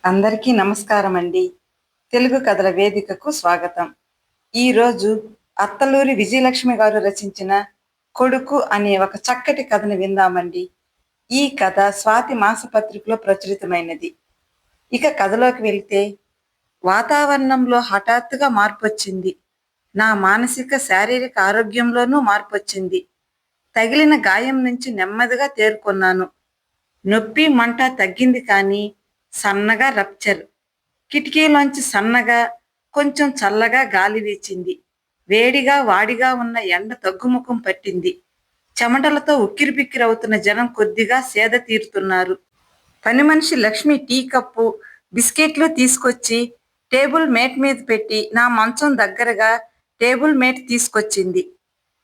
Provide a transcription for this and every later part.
అందరికీ నమస్కారం అండి. తెలుగు కథల వేదికకు స్వాగతం. ఈరోజు అత్తలూరి విజయలక్ష్మి గారు రచించిన కొడుకు అనే ఒక చక్కటి కథను విందామండి. ఈ కథ స్వాతి మాసపత్రికలో ప్రచురితమైనది. ఇక కథలోకి వెళ్తే, వాతావరణంలో హఠాత్తుగా మార్పు వచ్చింది. నా మానసిక శారీరక ఆరోగ్యంలోనూ మార్పు వచ్చింది. తగిలిన గాయం నుంచి నెమ్మదిగా తేరుకొన్నాను. నొప్పి మంట తగ్గింది, కానీ సన్నగా రప్చర్. కిటికీలోంచి సన్నగా కొంచెం చల్లగా గాలి వీచింది. వేడిగా వాడిగా ఉన్న ఎండ తగ్గుముఖం పట్టింది. చెమటలతో ఉక్కిరిబిక్కిరవుతున్న జనం కొద్దిగా సేద తీరుతున్నారు. పని మనిషి లక్ష్మి టీ కప్పు, బిస్కెట్లు తీసుకొచ్చి టేబుల్ మేట్ మీద పెట్టి నా మంచం దగ్గరగా టేబుల్ మేట్ తీసుకొచ్చింది.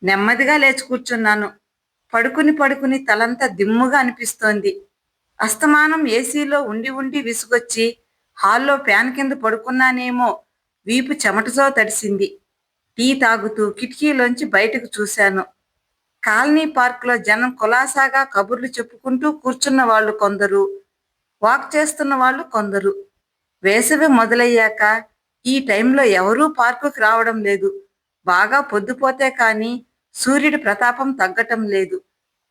నెమ్మదిగా లేచి కూర్చున్నాను. పడుకుని పడుకుని తలంతా దిమ్ముగా అనిపిస్తోంది. అస్తమానం ఏసీలో ఉండి ఉండి విసుగొచ్చి హాల్లో ఫ్యాన్ కింద పడుకున్నానేమో. వీపు చెమటతో తడిసింది. టీ తాగుతూ కిటికీలోంచి బయటకు చూశాను. కాలనీ పార్కులో జనం కులాసాగా కబుర్లు చెప్పుకుంటూ కూర్చున్న వాళ్ళు కొందరు, వాక్ చేస్తున్న వాళ్ళు కొందరు. వేసవి మొదలయ్యాక ఈ టైంలో ఎవరూ పార్కుకి రావడం లేదు. బాగా పొద్దుపోతే కానీ సూర్యుడి ప్రతాపం తగ్గటం లేదు.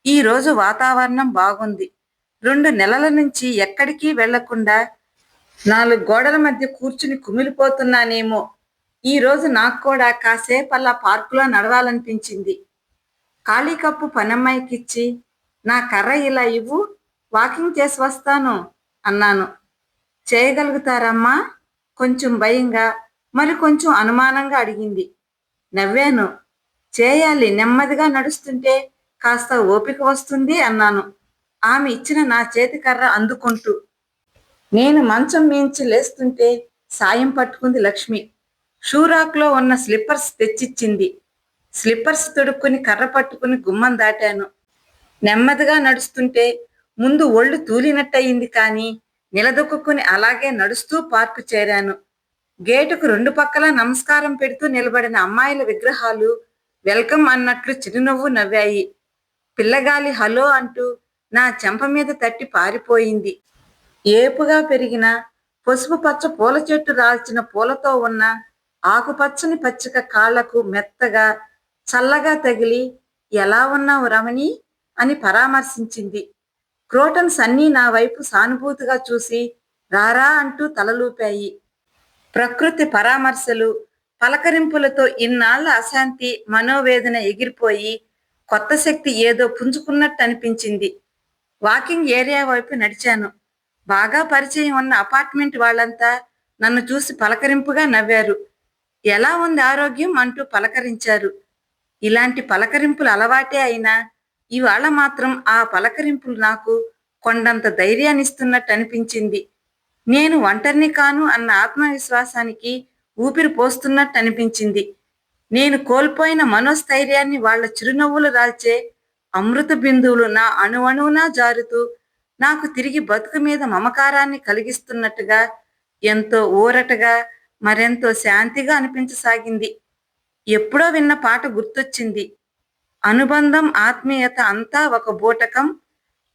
ఈ రోజు వాతావరణం బాగుంది. 2 నెలల నుంచి ఎక్కడికి వెళ్లకుండా 4 గోడల మధ్య కూర్చుని కుమిలిపోతున్నానేమో. ఈ రోజు నాకు కూడా కాసేపు అలా పార్కులో నడవాలనిపించింది. ఖాళీ కప్పు పనమ్మాయికిచ్చి, నా కర్ర ఇలా ఇవ్వు, వాకింగ్ చేసి వస్తాను అన్నాను. చేయగలుగుతారమ్మా? కొంచెం భయంగా, మరి కొంచెం అనుమానంగా అడిగింది. నవ్వాను. చేయాలి, నెమ్మదిగా నడుస్తుంటే కాస్త ఓపిక వస్తుంది అన్నాను, ఆమె ఇచ్చిన నా చేతి కర్ర అందుకుంటూ. నేను మంచం మించి లేస్తుంటే సాయం పట్టుకుంది లక్ష్మి. షూరాక్లో ఉన్న స్లిప్పర్స్ తెచ్చిచ్చింది. స్లిప్పర్స్ తొడుక్కుని కర్ర పట్టుకుని గుమ్మం దాటాను. నెమ్మదిగా నడుస్తుంటే ముందు ఒళ్ళు తూలినట్టయింది, కానీ నిలదొక్కుని అలాగే నడుస్తూ పార్కు చేరాను. గేటుకు 2 పక్కల నమస్కారం పెడుతూ నిలబడిన అమ్మాయిల విగ్రహాలు వెల్కమ్ అన్నట్లు చిరునవ్వు నవ్వాయి. పిల్లగాలి హలో అంటూ నా చెంప మీద తట్టి పారిపోయింది. ఏపుగా పెరిగిన పసుపు పచ్చ పూల చెట్టు రాల్చిన పూలతో ఉన్న ఆకుపచ్చని పచ్చిక కాళ్లకు మెత్తగా చల్లగా తగిలి, ఎలా ఉన్నావు రమణి అని పరామర్శించింది. క్రోటన్స్ అన్నీ నా వైపు సానుభూతిగా చూసి రారా అంటూ తలలూపాయి. ప్రకృతి పరామర్శలు, పలకరింపులతో ఇన్నాళ్ల అశాంతి, మనోవేదన ఎగిరిపోయి కొత్త శక్తి ఏదో పుంజుకున్నట్టు అనిపించింది. వాకింగ్ ఏరియా వైపు నడిచాను. బాగా పరిచయం ఉన్న అపార్ట్మెంట్ వాళ్ళంతా నన్ను చూసి పలకరింపుగా నవ్వారు. ఎలా ఉంది ఆరోగ్యం అంటూ పలకరించారు. ఇలాంటి పలకరింపులు అలవాటే అయినా ఇవాళ మాత్రం ఆ పలకరింపులు నాకు కొండంత ధైర్యాన్నిస్తున్నట్టు అనిపించింది. నేను ఒంటరిని కాను అన్న ఆత్మవిశ్వాసానికి ఊపిరి పోస్తున్నట్టు అనిపించింది. నేను కోల్పోయిన మనోస్థైర్యాన్ని వాళ్ల చిరునవ్వులు రాల్చే అమృత బిందువులు నా అణువణువునా జారుతూ నాకు తిరిగి బతుకు మీద మమకారాన్ని కలిగిస్తున్నట్టుగా, ఎంతో ఊరటగా, మరెంతో శాంతిగా అనిపించసాగింది. ఎప్పుడో విన్న పాట గుర్తొచ్చింది. అనుబంధం, ఆత్మీయత అంతా ఒక బూటకం,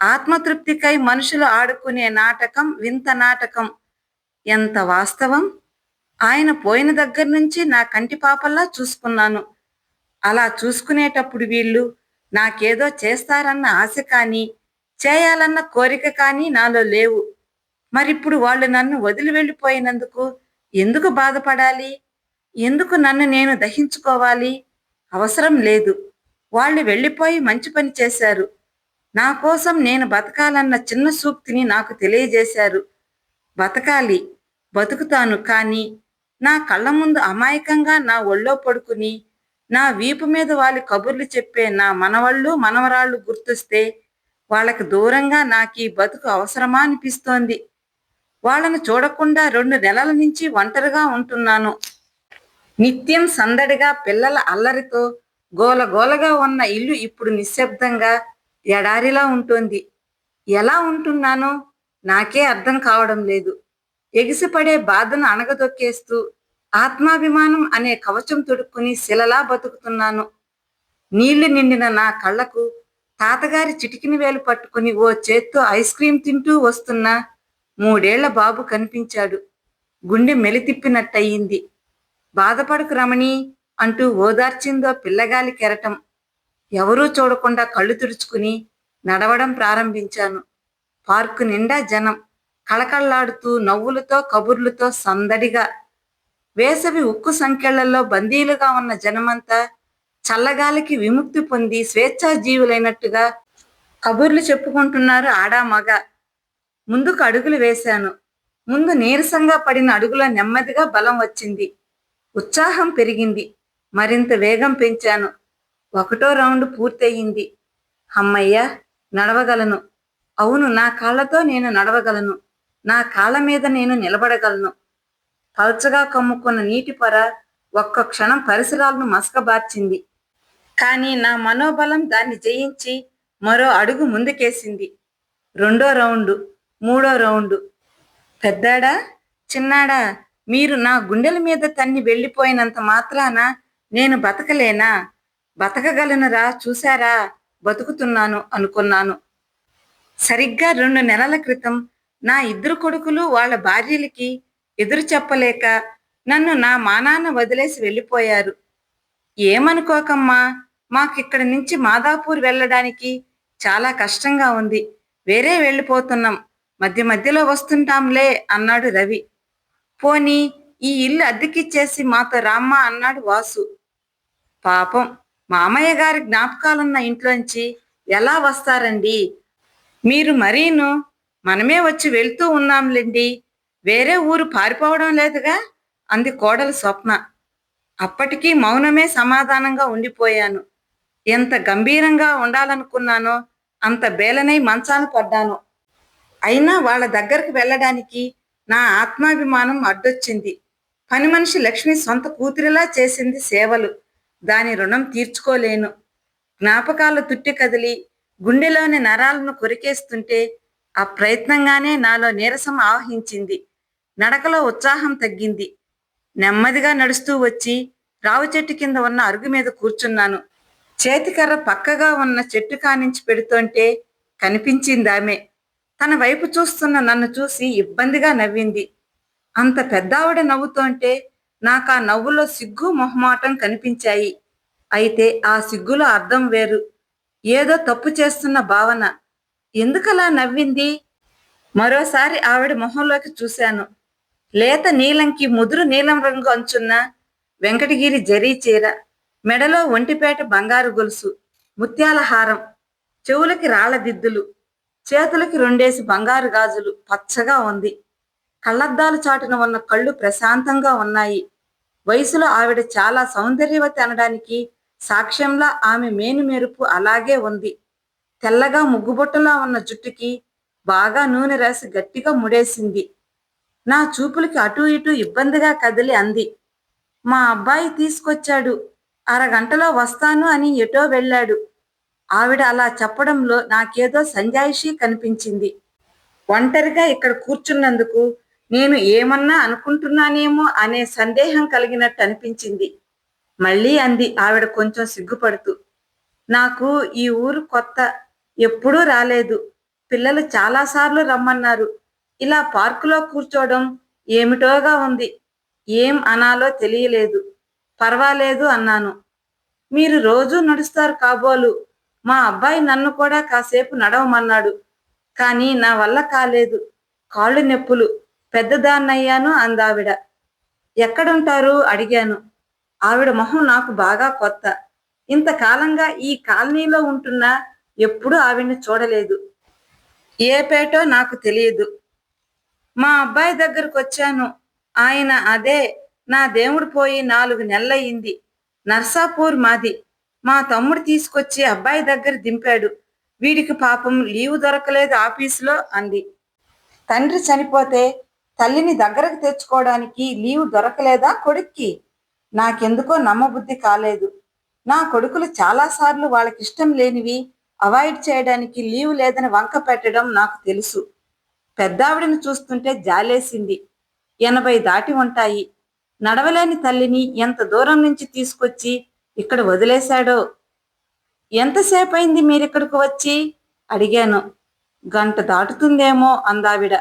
ఆత్మతృప్తికై మనుషులు ఆడుకునే నాటకం, వింత నాటకం. ఎంత వాస్తవం! ఆయన పోయిన దగ్గర నుంచి నా కంటి పాపల్లా చూసుకున్నాను. అలా చూసుకునేటప్పుడు వీళ్ళు నాకేదో చేస్తారన్న ఆశ కానీ, చేయాలన్న కోరిక కానీ నాలో లేవు. మరిప్పుడు వాళ్ళు నన్ను వదిలి వెళ్ళిపోయినందుకు ఎందుకు బాధపడాలి? ఎందుకు నన్ను నేను దహించుకోవాలి? అవసరం లేదు. వాళ్ళు వెళ్ళిపోయి మంచి పని చేశారు. నా కోసం నేను బతకాలన్న చిన్న సూక్తిని నాకు తెలియజేశారు. బతకాలి, బతుకుతాను. కానీ నా కళ్ళ ముందు అమాయకంగా నా ఒళ్ళో పడుకుని నా వీపు మీద వాలి కబుర్లు చెప్పే నా మనవళ్ళు, మనవరాళ్ళు గుర్తొస్తే వాళ్ళకి దూరంగా నాకీ బతుకు అవసరమా అనిపిస్తోంది. వాళ్ళను చూడకుండా 2 నెలల నుంచి ఒంటరిగా ఉంటున్నాను. నిత్యం సందడిగా పిల్లల అల్లరితో గోలగోలగా ఉన్న ఇల్లు ఇప్పుడు నిశ్శబ్దంగా ఎడారిలా ఉంటుంది. ఎలా ఉంటున్నానో నాకే అర్థం కావడం లేదు. ఎగిసిపడే బాధను అణగదొక్కేస్తూ ఆత్మాభిమానం అనే కవచం తొడుక్కుని శిలలా బతుకుతున్నాను. నీళ్లు నిండిన నా కళ్ళకు తాతగారి చిటికిన వేలు పట్టుకుని ఓ చేత్తో ఐస్ క్రీం తింటూ వస్తున్న 3 ఏళ్ల బాబు కనిపించాడు. గుండె మెలితిప్పినట్టయింది. బాధపడకు రమణి అంటూ ఓదార్చిందో పిల్లగాలి కెరటం. ఎవరూ చూడకుండా కళ్ళు తుడుచుకుని నడవడం ప్రారంభించాను. పార్కు నిండా జనం, కళకళ్లాడుతూ నవ్వులతో కబుర్లతో సందడిగా. వేసవి ఉక్కు సంకెళ్లలో బందీలుగా ఉన్న జనమంతా చల్లగాలికి విముక్తి పొంది స్వేచ్ఛాజీవులైనట్టుగా కబుర్లు చెప్పుకుంటున్నారు ఆడా మగ. ముందుకు అడుగులు వేశాను. ముందు నీరసంగా పడిన అడుగుల నెమ్మదిగా బలం వచ్చింది. ఉత్సాహం పెరిగింది. మరింత వేగం పెంచాను. 1వ రౌండ్ పూర్తయింది. అమ్మయ్య, నడవగలను. అవును, నా కాళ్లతో నేను నడవగలను. నా కాళ్ల మీద నేను నిలబడగలను. పల్చగా కమ్ముకున్న నీటి పొర ఒక్క క్షణం పరిసరాలను మసకబార్చింది. కానీ నా మనోబలం దాన్ని జయించి మరో అడుగు ముందుకేసింది. 2వ రౌండు, 3వ రౌండు. పెద్దాడా, చిన్నాడా, మీరు నా గుండెల మీద తన్ని వెళ్ళిపోయినంత మాత్రాన నేను బతకలేనా? బతకగలనురా, చూశారా, బతుకుతున్నాను అనుకున్నాను. సరిగ్గా 2 నెలల క్రితం నా 2 కొడుకులు వాళ్ళ భార్యలకి ఎదురు చెప్పలేక నన్ను నా మానాన వదిలేసి వెళ్ళిపోయారు. ఏమనుకోకమ్మా, మాకిక్కడి నుంచి మాదాపూర్ వెళ్ళడానికి చాలా కష్టంగా ఉంది. వేరే వెళ్ళిపోతున్నాం. మధ్య మధ్యలో వస్తుంటాంలే అన్నాడు రవి. పోనీ ఈ ఇల్లు అద్దెకిచ్చేసి మాతో రామ్మా అన్నాడు వాసు. పాపం, మామయ్య గారి జ్ఞాపకాలున్న ఇంట్లోంచి ఎలా వస్తారండి? మీరు మరీను. మనమే వచ్చి వెళ్తూ ఉన్నాంలేండి. వేరే ఊరు పారిపోవడం లేదుగా అంది కోడలు స్వప్న. అప్పటికీ మౌనమే సమాధానంగా ఉండిపోయాను. ఎంత గంభీరంగా ఉండాలనుకున్నానో అంత బేలనై మంచాన పడ్డాను. అయినా వాళ్ళ దగ్గరకు వెళ్ళడానికి నా ఆత్మాభిమానం అడ్డొచ్చింది. పని మనిషి లక్ష్మి సొంత కూతురిలా చేసింది సేవలు. దాని రుణం తీర్చుకోలేను. జ్ఞాపకాల తుట్టి కదిలి గుండెలోని నరాలను కొరికేస్తుంటే ఆ ప్రయత్నంగానే నాలో నీరసం ఆవహించింది. నడకలో ఉత్సాహం తగ్గింది. నెమ్మదిగా నడుస్తూ వచ్చి రావు చెట్టు కింద ఉన్న అరుగు మీద కూర్చున్నాను. చేతికర్ర పక్కగా ఉన్న చెట్టు కానించి పెడుతుంటే కనిపించిందామె. తన వైపు చూస్తున్న నన్ను చూసి ఇబ్బందిగా నవ్వింది. అంత పెద్దావిడ నవ్వుతోంటే నాకు ఆ నవ్వులో సిగ్గు మొహమాటం కనిపించాయి. అయితే ఆ సిగ్గులో అర్థం వేరు. ఏదో తప్పు చేస్తున్న భావన. ఎందుకలా నవ్వింది? మరోసారి ఆవిడ మొహంలోకి చూశాను. లేత నీలంకి ముదురు నీలం రంగు అంచున్న వెంకటగిరి జరీ చీర, మెడలో ఒంటిపేట బంగారు గొలుసు, ముత్యాల హారం, చెవులకి రాళ్ల దిద్దులు, చేతులకి 2 బంగారు గాజులు. పచ్చగా ఉంది. కళ్ళద్దాలు చాటున ఉన్న కళ్ళు ప్రశాంతంగా ఉన్నాయి. వయసులో ఆవిడ చాలా సౌందర్యవతి అనడానికి సాక్ష్యంలా ఆమె మేను మెరుపు అలాగే ఉంది. తెల్లగా ముగ్గుబుట్టలా ఉన్న జుట్టుకి బాగా నూనె రాసి గట్టిగా ముడేసింది. నా చూపులకి అటూ ఇటూ ఇబ్బందిగా కదిలి అంది, మా అబ్బాయి తీసుకొచ్చాడు. అరగంటలో వస్తాను అని ఎటో వెళ్ళాడు. ఆవిడ అలా చెప్పడంలో నాకేదో సంజాయిషీ కనిపించింది. ఒంటరిగా ఇక్కడ కూర్చున్నందుకు నేను ఏమన్నా అనుకుంటున్నానేమో అనే సందేహం కలిగినట్టు అనిపించింది. మళ్ళీ అంది ఆవిడ కొంచెం సిగ్గుపడుతూ, నాకు ఈ ఊరు కొత్త, ఎప్పుడూ రాలేదు. పిల్లలు చాలాసార్లు రమ్మన్నారు. ఇలా పార్కులో కూర్చోవడం ఏమిటోగా ఉంది. ఏం అనాలో తెలియలేదు. పర్వాలేదు అన్నాను. మీరు రోజూ నడుస్తారు కాబోలు. మా అబ్బాయి నన్ను కూడా కాసేపు నడవమన్నాడు. కానీ నా వల్ల కాలేదు. కాళ్ళు నొప్పులు. పెద్దదాన్నయ్యాను అందావిడ. ఎక్కడుంటారు అడిగాను. ఆవిడ మొహం నాకు బాగా కొత్త. ఇంతకాలంగా ఈ కాలనీలో ఉంటున్నా ఎప్పుడూ ఆవిడ్ని చూడలేదు. ఏ పేటో నాకు తెలియదు. మా అబ్బాయి దగ్గరకు వచ్చాను. ఆయన అదే, నా దేవుడు పోయి 4 నెలలయ్యింది. నర్సాపూర్ మాది. మా తమ్ముడు తీసుకొచ్చి అబ్బాయి దగ్గర దింపాడు. వీడికి పాపం లీవు దొరకలేదు ఆఫీసులో అంది. తండ్రి చనిపోతే తల్లిని దగ్గరకు తెచ్చుకోవడానికి లీవు దొరకలేదా కొడుక్కి? నాకెందుకో నమ్మబుద్ధి కాలేదు. నా కొడుకులు చాలాసార్లు వాళ్ళకిష్టం లేనివి అవాయిడ్ చేయడానికి లీవు లేదని వంక పెట్టడం నాకు తెలుసు. పెద్దావిడని చూస్తుంటే జాలేసింది. 80 దాటి ఉంటాయి. నడవలేని తల్లిని ఎంత దూరం నుంచి తీసుకొచ్చి ఇక్కడ వదిలేశాడో. ఎంతసేపయింది మీరిక్కడికి వచ్చి అడిగాను. 1 గంట దాటుతుందేమో అందావిడ.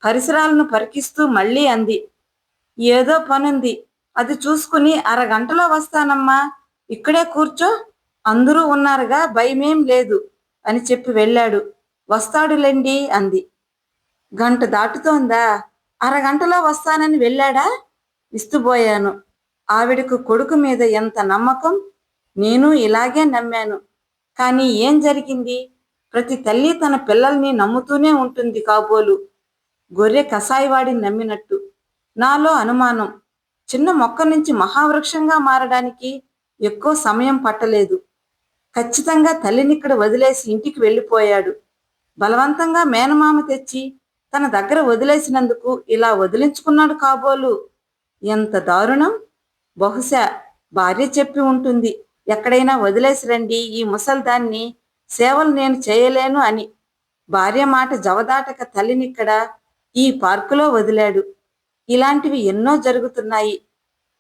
పరిసరాలను పరికిస్తూ మళ్ళీ అంది, ఏదో పనుంది, అది చూసుకుని అరగంటలో వస్తానమ్మా, ఇక్కడే కూర్చో, అందరూ ఉన్నారుగా, భయమేం లేదు అని చెప్పి వెళ్ళాడు. వస్తాడులేండి అంది. గంట దాటుతోందా? అరగంటలో వస్తానని వెళ్ళాడా? విస్తుపోయాను. ఆవిడకు కొడుకు మీద ఎంత నమ్మకం! నేను ఇలాగే నమ్మాను. కానీ ఏం జరిగింది? ప్రతి తల్లి తన పిల్లల్ని నమ్ముతూనే ఉంటుంది కాబోలు, గొర్రె కసాయివాడిని నమ్మినట్టు. నాలో అనుమానం. చిన్న మొక్క నుంచి మహావృక్షంగా మారడానికి ఎక్కువ సమయం పట్టలేదు. ఖచ్చితంగా తల్లినిక్కడ వదిలేసి ఇంటికి వెళ్ళిపోయాడు. బలవంతంగా మేనమామ తెచ్చి తన దగ్గర వదిలేసినందుకు ఇలా వదిలించుకున్నాడు కాబోలు. ఎంత దారుణం! బహుశా భార్య చెప్పి ఉంటుంది, ఎక్కడైనా వదిలేసి రండి ఈ ముసల్దాన్ని, సేవలు నేను చేయలేను అని. భార్య మాట జవదాటక తల్లినిక్కడ ఈ పార్కులో వదిలాడు. ఇలాంటివి ఎన్నో జరుగుతున్నాయి.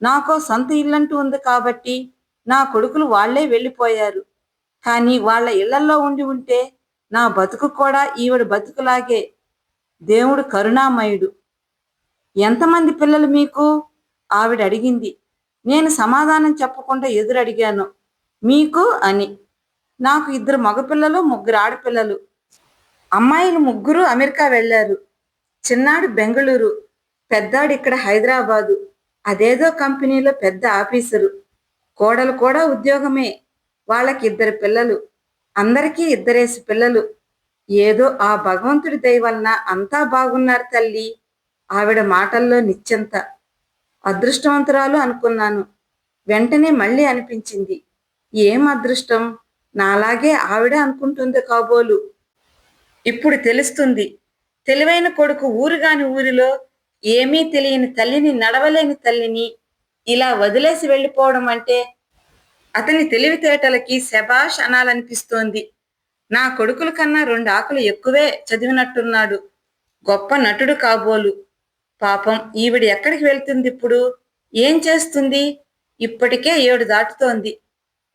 నాకో సొంత ఇల్లంటూ ఉంది కాబట్టి నా కొడుకులు వాళ్లే వెళ్ళిపోయారు. కానీ వాళ్ళ ఇళ్లల్లో ఉండి ఉంటే నా బతుకు కూడా ఈవిడ బతుకులాగే. దేవుడు కరుణామయుడు. ఎంతమంది పిల్లలు మీకు? ఆవిడ అడిగింది. నేను సమాధానం చెప్పకుండా ఎదురడిగాను. మీకు అని. నాకు 2 మగపిల్లలు, 3 ఆడపిల్లలు. అమ్మాయిలు 3 అమెరికా వెళ్ళారు. చిన్నాడు బెంగళూరు, పెద్దాడు ఇక్కడ హైదరాబాదు, అదేదో కంపెనీలో పెద్ద ఆఫీసరు. కోడలు కూడా ఉద్యోగమే. వాళ్ళకి 2 పిల్లలు. అందరికీ 2 పిల్లలు. ఏదో ఆ భగవంతుడి దయ వలన అంతా బాగున్నారు తల్లి. ఆవిడ మాటల్లో నిశ్చింత. అదృష్టవంతురాలు అనుకున్నాను. వెంటనే మళ్ళీ అనిపించింది, ఏం అదృష్టం, నాలాగే ఆవిడ అనుకుంటుంది కాబోలు. ఇప్పుడు తెలుస్తుంది. తెలివైన కొడుకు ఊరుగాని ఊరిలో ఏమీ తెలియని తల్లిని, నడవలేని తల్లిని ఇలా వదిలేసి వెళ్ళిపోవడం అంటే అతని తెలివితేటలకి శబాష్ అనాలనిపిస్తోంది. నా కొడుకుల కన్నా 2 ఆకులు ఎక్కువే చదివినట్టున్నాడు. గొప్ప నటుడు కాబోలు. పాపం ఈవిడ ఎక్కడికి వెళ్తుంది ఇప్పుడు? ఏం చేస్తుంది? ఇప్పటికే 7 దాటుతోంది.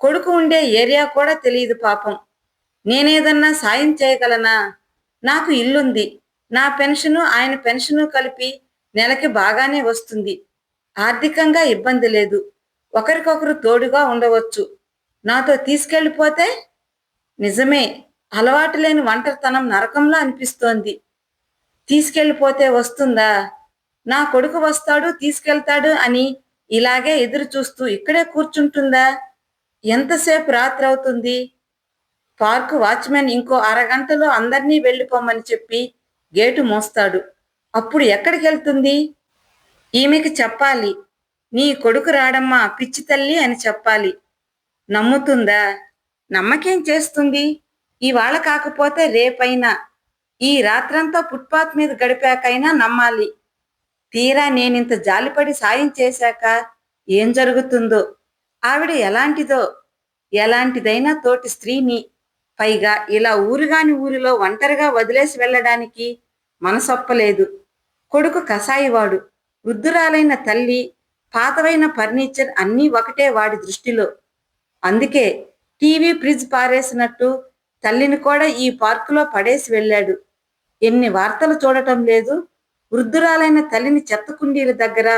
కొడుకు ఉండే ఏరియా కూడా తెలియదు పాపం. నేనేదన్నా సాయం చేయగలనా? నాకు ఇల్లుంది. నా పెన్షను ఆయన పెన్షను కలిపి నెలకి బాగానే వస్తుంది. ఆర్థికంగా ఇబ్బంది లేదు. ఒకరికొకరు తోడుగా ఉండవచ్చు. నాతో తీసుకెళ్ళిపోతే? నిజమే, అలవాటు లేని ఒంటరితనం నరకంలా అనిపిస్తోంది. తీసుకెళ్ళిపోతే వస్తుందా? నా కొడుకు వస్తాడు, తీసుకెళ్తాడు అని ఇలాగే ఎదురు చూస్తూ ఇక్కడే కూర్చుంటుందా? ఎంతసేపు రాత్రి అవుతుంది? పార్కు వాచ్మెన్ ఇంకో అరగంటలో అందర్నీ వెళ్ళిపోమని చెప్పి గేటు మోస్తాడు. అప్పుడు ఎక్కడికి వెళ్తుంది? ఈమెకి చెప్పాలి, నీ కొడుకు రాడమ్మా పిచ్చి తల్లి అని చెప్పాలి. నమ్ముతుందా? నమ్మకేం చేస్తుంది? ఇవాళ కాకపోతే రేపైనా, ఈ రాత్రంతా ఫుట్పాత్ మీద గడిపాకైనా నమ్మాలి. తీరా నేనింత జాలిపడి సాయం చేశాక ఏం జరుగుతుందో? ఆవిడ ఎలాంటిదో? ఎలాంటిదైనా తోటి స్త్రీని, పైగా ఇలా ఊరుగాని ఊరిలో ఒంటరిగా వదిలేసి వెళ్ళడానికి మనసొప్పలేదు. కొడుకు కసాయివాడు, వృద్ధురాలైన తల్లి, పాతవైన ఫర్నిచర్ అన్నీ ఒకటే వాడి దృష్టిలో. అందుకే టీవీ ఫ్రిడ్జ్ పారేసినట్టు తల్లిని కూడా ఈ పార్కులో పడేసి వెళ్ళాడు. ఎన్ని వార్తలు చూడటం లేదు? వృద్ధురాలైన తల్లిని చెత్తకుండీల దగ్గర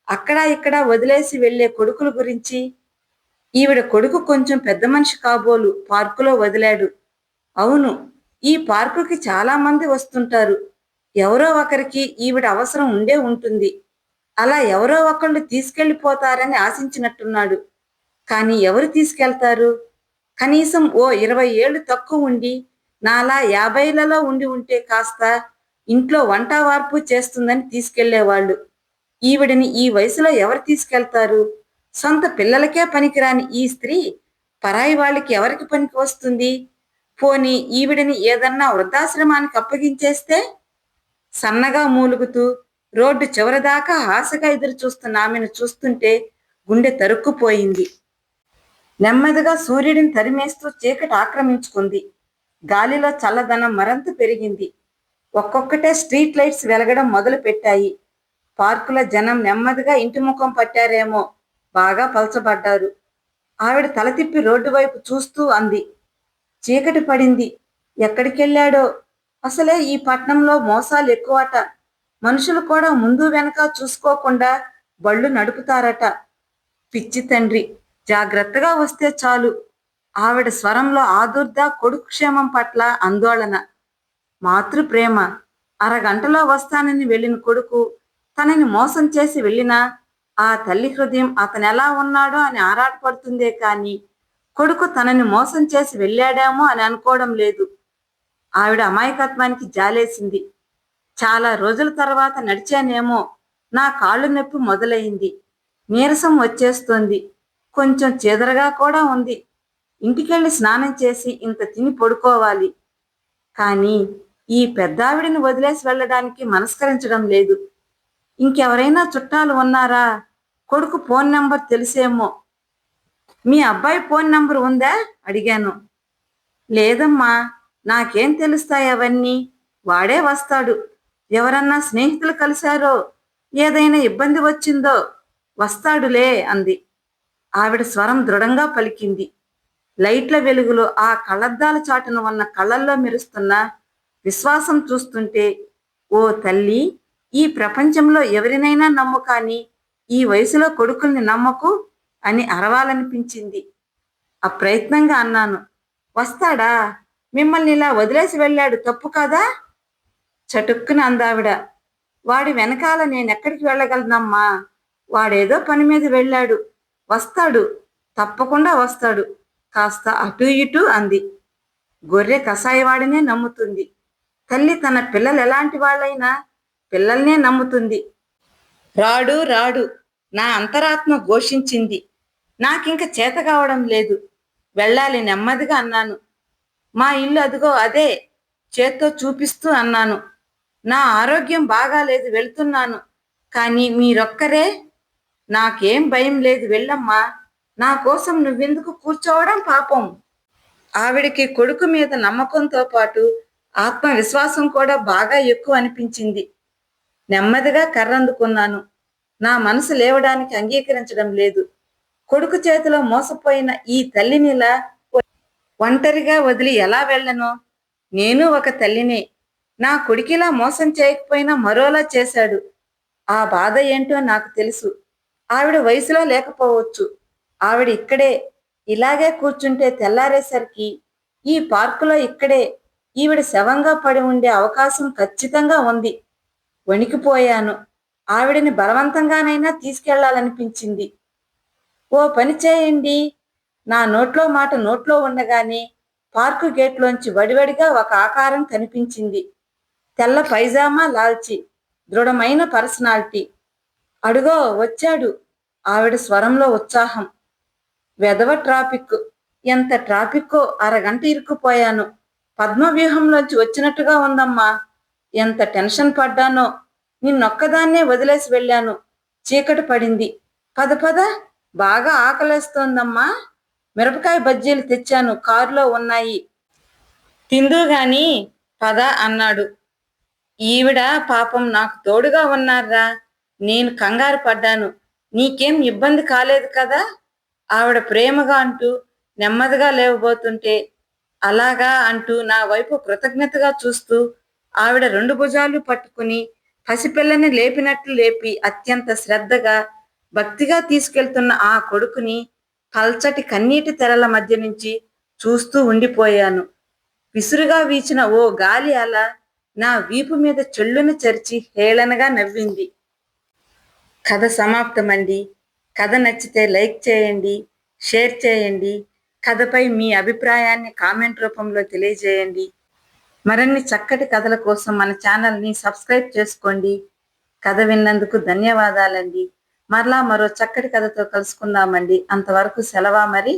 అక్కడా ఇక్కడా వదిలేసి వెళ్లే కొడుకుల గురించి. ఈవిడ కొడుకు కొంచెం పెద్ద మనిషి కాబోలు పార్కులో వదిలాడు. అవును, ఈ పార్కుకి చాలా మంది వస్తుంటారు. ఎవరో ఒకరికి ఈవిడ అవసరం ఉండే ఉంటుంది. అలా ఎవరో ఒకళ్ళు తీసుకెళ్లిపోతారని ఆశించినట్టున్నాడు. కానీ ఎవరు తీసుకెళ్తారు? కనీసం ఓ 20 ఏళ్లు తక్కువ ఉండి, నాలా 50లలో ఉండి ఉంటే కాస్త ఇంట్లో వంట వార్పు చేస్తుందని తీసుకెళ్లేవాళ్ళు. ఈవిడని ఈ వయసులో ఎవరు తీసుకెళ్తారు? సొంత పిల్లలకే పనికిరాని ఈ స్త్రీ పరాయి వాళ్ళకి ఎవరికి పనికి వస్తుంది? పోనీ ఈవిడని ఏదన్నా వృద్ధాశ్రమానికి అప్పగించేస్తే? సన్నగా మూలుగుతూ రోడ్డు చివరిదాకా ఆశగా ఎదురు చూస్తున్న ఆమెను చూస్తుంటే గుండె తరుక్కుపోయింది. నెమ్మదిగా సూర్యుడిని తరిమేస్తూ చీకటి ఆక్రమించుకుంది. గాలిలో చల్లదనం మరింత పెరిగింది. ఒక్కొక్కటే స్ట్రీట్ లైట్స్ వెలగడం మొదలు పెట్టాయి. పార్కుల జనం నెమ్మదిగా ఇంటి ముఖం పట్టారేమో, బాగా పలచబడ్డారు. ఆవిడ తల తిప్పి రోడ్డు వైపు చూస్తూ అంది, చీకటి పడింది. ఎక్కడికెళ్ళాడో? అసలే ఈ పట్నంలో మోసాలు ఎక్కువట. మనుషులు కూడా ముందు వెనక చూసుకోకుండా బళ్ళు నడుపుతారట. పిచ్చి తండ్రి, జాగ్రత్తగా వస్తే చాలు. ఆవిడ స్వరంలో ఆదుర్ద, కొడుకు క్షేమం పట్ల ఆందోళన. మాతృప్రేమ. అరగంటలో వస్తానని వెళ్ళిన కొడుకు తనని మోసం చేసి వెళ్ళినా ఆ తల్లి హృదయం అతనెలా ఉన్నాడో అని ఆరాటపడుతుందే కాని కొడుకు తనని మోసం చేసి వెళ్ళాడేమో అని అనుకోవడం లేదు. ఆవిడ అమాయకత్వానికి జాలేసింది. చాలా రోజుల తర్వాత నడిచానేమో, నా కాళ్ళు నొప్పి మొదలైంది. నీరసం వచ్చేస్తోంది. కొంచెం చీదరగా కూడా ఉంది. ఇంటికెళ్ళి స్నానం చేసి ఇంత తిని పడుకోవాలి. కానీ ఈ పెద్దావిడిని వదిలేసి వెళ్ళడానికి మనస్కరించడం లేదు. ఇంకెవరైనా చుట్టాలు ఉన్నారా? కొడుకు ఫోన్ నెంబర్ తెలిసేమో. మీ అబ్బాయి ఫోన్ నెంబర్ ఉందా అడిగాను. లేదమ్మా, నాకేం తెలుస్తాయి అవన్నీ? వాడే వస్తాడు. ఎవరన్నా స్నేహితులు కలిశారో, ఏదైనా ఇబ్బంది వచ్చిందో వస్తాడులే అంది. ఆవిడ స్వరం దృఢంగా పలికింది. లైట్ల వెలుగులో ఆ కళ్ళద్దాల చాటున ఉన్న కళ్ళల్లో మెరుస్తున్న విశ్వాసం చూస్తుంటే, ఓ తల్లి, ఈ ప్రపంచంలో ఎవరినైనా నమ్ము, కానీ ఈ వయసులో కొడుకుల్ని నమ్మకు అని అరవాలనిపించింది. అప్రయత్నంగా అన్నాను. వస్తాడా? మిమ్మల్ని ఇలా వదిలేసి వెళ్ళాడు, తప్పు కాదా? చటుక్కున అందావిడ. వాడి వెనకాల నేనెక్కడికి వెళ్ళగలనమ్మా? వాడేదో పని మీద వెళ్ళాడు. వస్తాడు, తప్పకుండా వస్తాడు. కాస్త అటు ఇటు అంది. గొర్రె కసాయివాడినే నమ్ముతుంది. తల్లి తన పిల్లలు ఎలాంటి వాళ్ళైనా పిల్లల్నే నమ్ముతుంది. రాడు రాడు, నా అంతరాత్మ ఘోషించింది. నాకింక చేత కావడం లేదు. వెళ్ళాలి నెమ్మదిగా అన్నాను. మా ఇల్లు అదిగో అదే, చేత్తో చూపిస్తూ అన్నాను. నా ఆరోగ్యం బాగాలేదు, వెళ్తున్నాను. కానీ మీరొక్కరే? నాకేం భయం లేదు, వెళ్ళమ్మా. నా కోసం నువ్వెందుకు కూర్చోవడం పాపం? ఆవిడికి కొడుకు మీద నమ్మకంతో పాటు ఆత్మవిశ్వాసం కూడా బాగా ఎక్కువ అనిపించింది. నెమ్మదిగా కర్రందుకున్నాను. నా మనసు లేవడానికి అంగీకరించడం లేదు. కొడుకు చేతిలో మోసపోయిన ఈ తల్లినిలా ఒంటరిగా వదిలి ఎలా వెళ్ళను? నేను ఒక తల్లినే. నా కొడుకిలా మోసం చేయకపోయినా మరోలా చేశాడు. ఆ బాధ ఏంటో నాకు తెలుసు. ఆవిడ వయసులో లేకపోవచ్చు. ఆవిడ ఇక్కడే ఇలాగే కూర్చుంటే తెల్లారేసరికి ఈ పార్కులో ఇక్కడే ఈవిడ శవంగా పడి ఉండే అవకాశం ఖచ్చితంగా ఉంది. వణికిపోయాను. ఆవిడని బలవంతంగానైనా తీసుకెళ్లాలనిపించింది. ఓ పని చేయండి. నా నోట్లో మాట నోట్లో ఉండగానే పార్కు గేట్లోంచి వడివడిగా ఒక ఆకారం కనిపించింది. తెల్ల పైజామా, లాల్చి, దృఢమైన పర్సనాలిటీ. అడుగో వచ్చాడు. ఆవిడ స్వరంలో ఉత్సాహం. వెధవ ట్రాఫిక్. ఎంత ట్రాఫిక్కో, అరగంట ఇరుక్కుపోయాను. పద్మవ్యూహంలోంచి వచ్చినట్టుగా ఉందమ్మా. ఎంత టెన్షన్ పడ్డానో. నిన్నొక్కదాన్నే వదిలేసి వెళ్ళాను. చీకటి పడింది. పద పద, బాగా ఆకలేస్తోందమ్మా. మిరపకాయ బజ్జీలు తెచ్చాను, కారులో ఉన్నాయి. తిందు గాని పద అన్నాడు. ఈవిడ పాపం నాకు తోడుగా ఉన్నారా? నేను కంగారు పడ్డాను. నీకేం ఇబ్బంది కాలేదు కదా? ఆవిడ ప్రేమగా అంటూ నెమ్మదిగా లేవబోతుంటే, అలాగా అంటూ నా వైపు కృతజ్ఞతగా చూస్తూ ఆవిడ 2 భుజాలు పట్టుకుని పసిపిల్లని లేపినట్లు లేపి అత్యంత శ్రద్ధగా భక్తిగా తీసుకెళ్తున్న ఆ కొడుకుని పల్చటి కన్నీటి తెరల మధ్య నుంచి చూస్తూ ఉండిపోయాను. విసురుగా వీచిన ఓ గాలి అలా నా వీపు మీద చెళ్ళును చరిచి హేళనగా నవ్వింది. కథ సమాప్తమండి. కథ నచ్చితే లైక్ చేయండి, షేర్ చేయండి. కథపై మీ అభిప్రాయాన్ని కామెంట్ రూపంలో తెలియజేయండి. మరిన్ని చక్కటి కథల కోసం మన ఛానల్ని సబ్స్క్రైబ్ చేసుకోండి. కథ విన్నందుకు ధన్యవాదాలండి. మరలా మరో చక్కటి కథతో కలుసుకుందామండి. అంతవరకు సెలవా మరి.